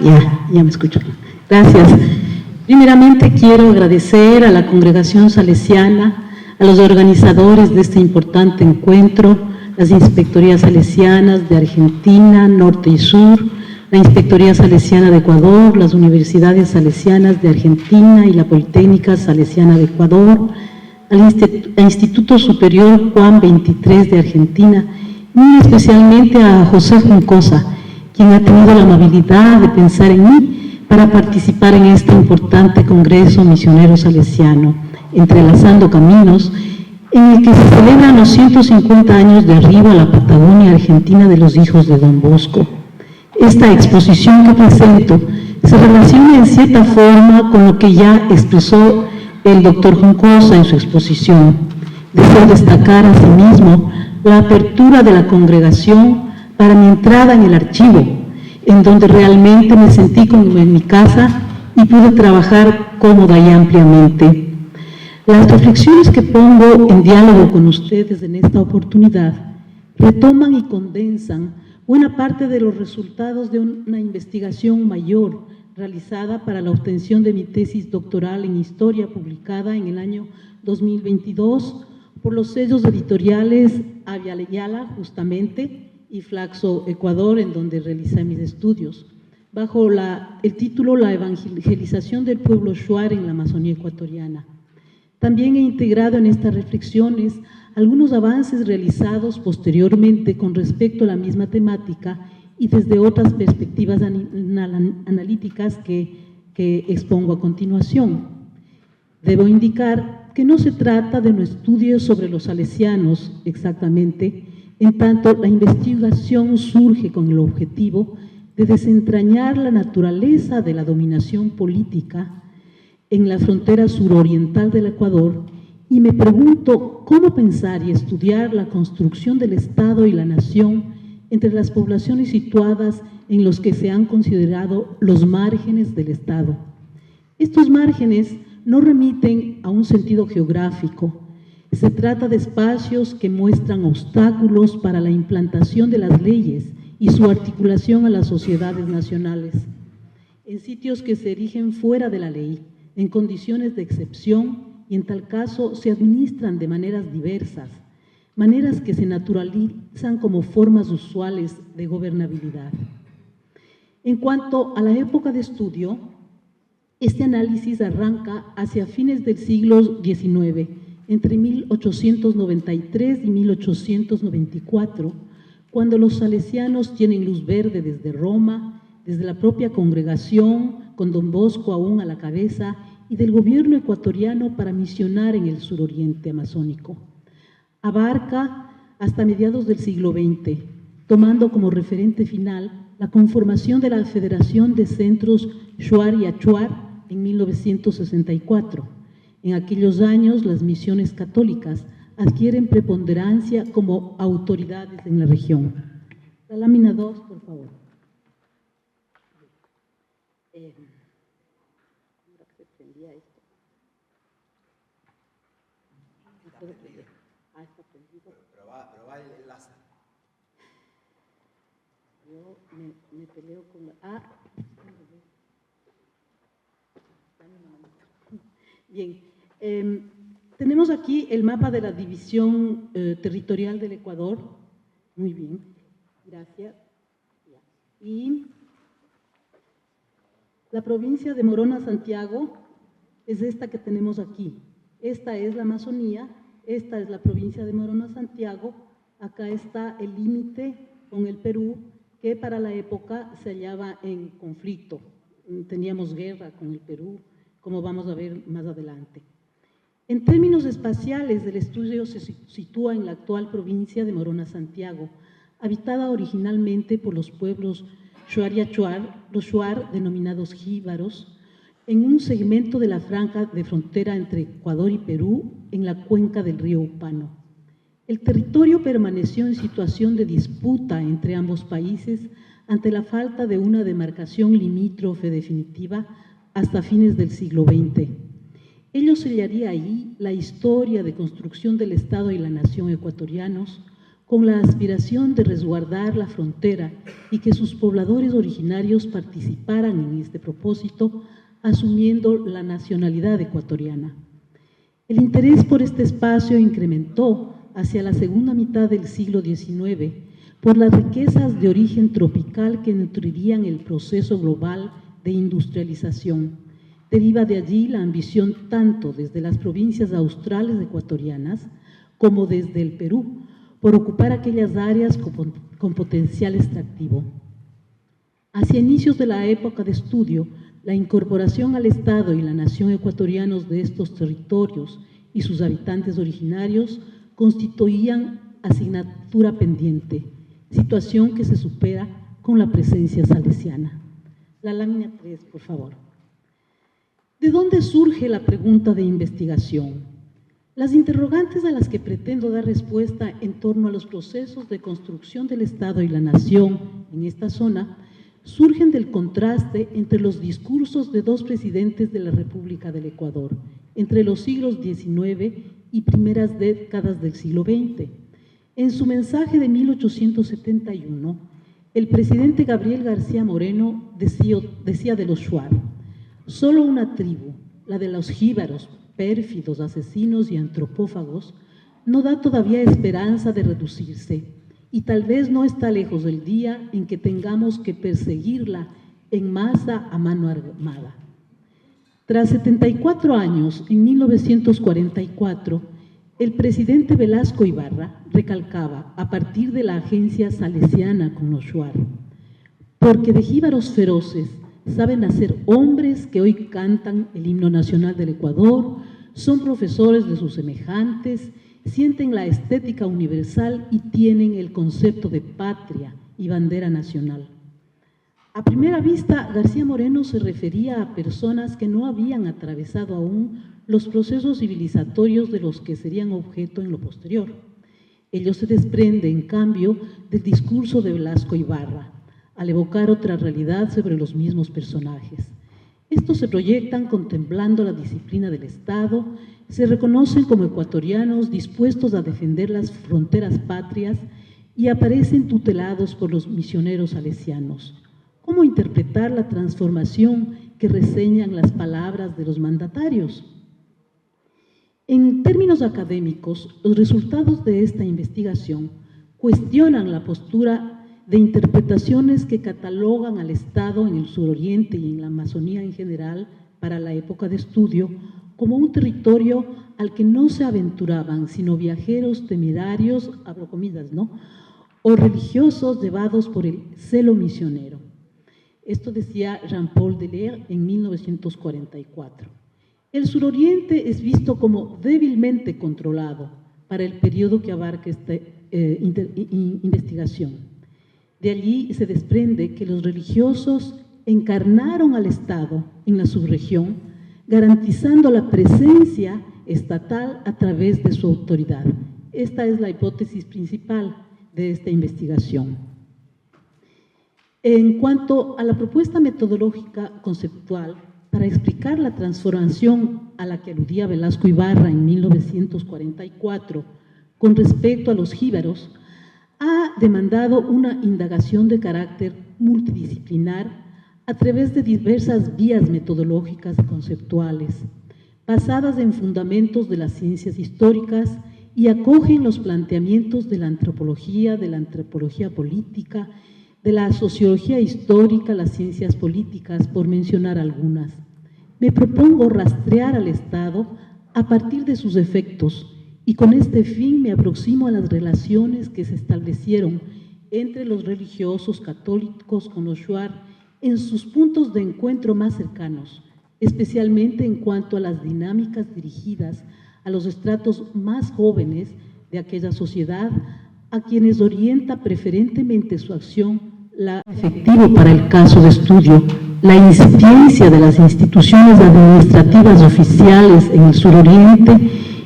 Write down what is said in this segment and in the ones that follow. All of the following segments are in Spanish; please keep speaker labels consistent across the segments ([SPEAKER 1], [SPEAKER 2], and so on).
[SPEAKER 1] Ya me escucho. Gracias. Primeramente quiero agradecer a la Congregación Salesiana, a los organizadores de este importante encuentro, las Inspectorías Salesianas de Argentina, Norte y Sur, la Inspectoría Salesiana de Ecuador, las Universidades Salesianas de Argentina y la Politécnica Salesiana de Ecuador, al Instituto Superior Juan XXIII de Argentina, y muy especialmente a José Juncosa, quien ha tenido la amabilidad de pensar en mí para participar en este importante Congreso Misionero Salesiano, Entrelazando Caminos, en el que se celebran los 150 años de arribo a la Patagonia Argentina de los hijos de Don Bosco. Esta exposición que presento se relaciona en cierta forma con lo que ya expresó el doctor Juncosa en su exposición. Deseo destacar asimismo la apertura de la congregación para mi entrada en el archivo, en donde realmente me sentí como en mi casa y pude trabajar cómoda y ampliamente. Las reflexiones que pongo en diálogo con ustedes en esta oportunidad retoman y condensan buena parte de los resultados de una investigación mayor realizada para la obtención de mi tesis doctoral en Historia publicada en el año 2022 por los sellos editoriales Avia Yala, justamente, y Flaxo Ecuador, en donde realicé mis estudios, bajo el título La evangelización del pueblo shuar en la Amazonía ecuatoriana. También he integrado en estas reflexiones algunos avances realizados posteriormente con respecto a la misma temática y desde otras perspectivas analíticas que expongo a continuación. Debo indicar que no se trata de un estudio sobre los salesianos exactamente, en tanto la investigación surge con el objetivo de desentrañar la naturaleza de la dominación política en la frontera suroriental del Ecuador, y me pregunto cómo pensar y estudiar la construcción del Estado y la nación entre las poblaciones situadas en los que se han considerado los márgenes del Estado. Estos márgenes no remiten a un sentido geográfico. Se trata de espacios que muestran obstáculos para la implantación de las leyes y su articulación a las sociedades nacionales, en sitios que se erigen fuera de la ley, en condiciones de excepción, y en tal caso se administran de maneras diversas, maneras que se naturalizan como formas usuales de gobernabilidad. En cuanto a la época de estudio, este análisis arranca hacia fines del siglo XIX, entre 1893 y 1894, cuando los salesianos tienen luz verde desde Roma, desde la propia congregación, con Don Bosco aún a la cabeza, y del gobierno ecuatoriano para misionar en el suroriente amazónico. Abarca hasta mediados del siglo XX, tomando como referente final la conformación de la Federación de Centros Shuar y Achuar en 1964. En aquellos años, las misiones católicas adquieren preponderancia como autoridades en la región. La lámina 2, por favor.
[SPEAKER 2] Pero va el láser.
[SPEAKER 1] Yo me peleo con la... Bien, tenemos aquí el mapa de la división territorial del Ecuador. Muy bien, gracias. Y la provincia de Morona Santiago es esta que tenemos aquí. Esta es la Amazonía, esta es la provincia de Morona Santiago, acá está el límite con el Perú, que para la época se hallaba en conflicto. Teníamos guerra con el Perú, como vamos a ver más adelante. En términos espaciales, el estudio se sitúa en la actual provincia de Morona Santiago, habitada originalmente por los pueblos Shuar y Achuar, los Shuar denominados jíbaros, en un segmento de la franja de frontera entre Ecuador y Perú, en la cuenca del río Upano. El territorio permaneció en situación de disputa entre ambos países ante la falta de una demarcación limítrofe definitiva hasta fines del siglo XX. Ello sellaría ahí la historia de construcción del Estado y la nación ecuatorianos, con la aspiración de resguardar la frontera y que sus pobladores originarios participaran en este propósito, asumiendo la nacionalidad ecuatoriana. El interés por este espacio incrementó hacia la segunda mitad del siglo XIX por las riquezas de origen tropical que nutrirían el proceso global de industrialización. Deriva de allí la ambición tanto desde las provincias australes ecuatorianas como desde el Perú por ocupar aquellas áreas con potencial extractivo. Hacia inicios de la época de estudio, la incorporación al Estado y la nación ecuatorianos de estos territorios y sus habitantes originarios constituían asignatura pendiente, situación que se supera con la presencia salesiana. La lámina 3, por favor. ¿De dónde surge la pregunta de investigación? Las interrogantes a las que pretendo dar respuesta en torno a los procesos de construcción del Estado y la nación en esta zona surgen del contraste entre los discursos de dos presidentes de la República del Ecuador, entre los siglos XIX y primeras décadas del siglo XX. En su mensaje de 1871, el presidente Gabriel García Moreno decía de los Shuar: solo una tribu, la de los jíbaros, pérfidos, asesinos y antropófagos, no da todavía esperanza de reducirse, y tal vez no está lejos del día en que tengamos que perseguirla en masa a mano armada. Tras 74 años, en 1944, el presidente Velasco Ibarra recalcaba, a partir de la agencia salesiana con los Shuar: porque de jíbaros feroces saben hacer hombres que hoy cantan el himno nacional del Ecuador, son profesores de sus semejantes, sienten la estética universal y tienen el concepto de patria y bandera nacional. A primera vista, García Moreno se refería a personas que no habían atravesado aún los procesos civilizatorios de los que serían objeto en lo posterior. Ello se desprende, en cambio, del discurso de Velasco Ibarra, al evocar otra realidad sobre los mismos personajes. Estos se proyectan contemplando la disciplina del Estado, se reconocen como ecuatorianos dispuestos a defender las fronteras patrias y aparecen tutelados por los misioneros salesianos. ¿Cómo interpretar la transformación que reseñan las palabras de los mandatarios? En términos académicos, los resultados de esta investigación cuestionan la postura de interpretaciones que catalogan al Estado en el suroriente y en la Amazonía en general para la época de estudio como un territorio al que no se aventuraban sino viajeros temerarios, abro comillas, ¿no?, o religiosos llevados por el celo misionero. Esto decía Jean-Paul Delaire en 1944. El suroriente es visto como débilmente controlado para el periodo que abarca esta investigación. De allí se desprende que los religiosos encarnaron al Estado en la subregión, garantizando la presencia estatal a través de su autoridad. Esta es la hipótesis principal de esta investigación. En cuanto a la propuesta metodológica conceptual para explicar la transformación a la que aludía Velasco Ibarra en 1944 con respecto a los jíbaros, ha demandado una indagación de carácter multidisciplinar a través de diversas vías metodológicas y conceptuales, basadas en fundamentos de las ciencias históricas y acogen los planteamientos de la antropología política, de la sociología histórica, las ciencias políticas, por mencionar algunas. Me propongo rastrear al Estado a partir de sus efectos y con este fin me aproximo a las relaciones que se establecieron entre los religiosos católicos con los Shuar en sus puntos de encuentro más cercanos, especialmente en cuanto a las dinámicas dirigidas a los estratos más jóvenes de aquella sociedad, a quienes orienta preferentemente su acción la efectivo para el caso de estudio, la incipiència de las instituciones administrativas oficiales en el suroriente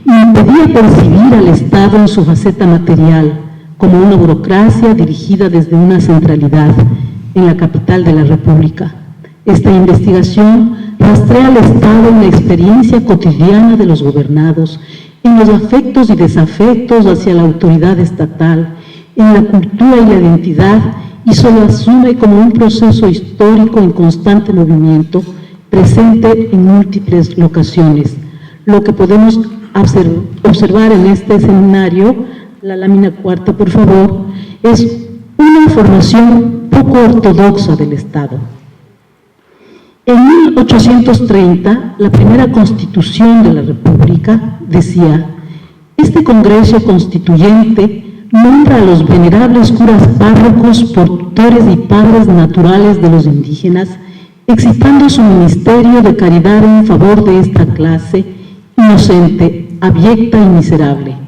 [SPEAKER 1] impedía percibir al Estado en su faceta material, como una burocracia dirigida desde una centralidad en la capital de la República. Esta investigación rastrea al Estado en la experiencia cotidiana de los gobernados, en los afectos y desafectos hacia la autoridad estatal, en la cultura y la identidad y se lo asume como un proceso histórico en constante movimiento, presente en múltiples locaciones. Lo que podemos observar en este seminario, la lámina cuarta, por favor, es una formación poco ortodoxa del Estado. En 1830, la primera Constitución de la República decía: este Congreso Constituyente nombra a los venerables curas párrocos por tutores y padres naturales de los indígenas, excitando su ministerio de caridad en favor de esta clase inocente, abyecta y miserable.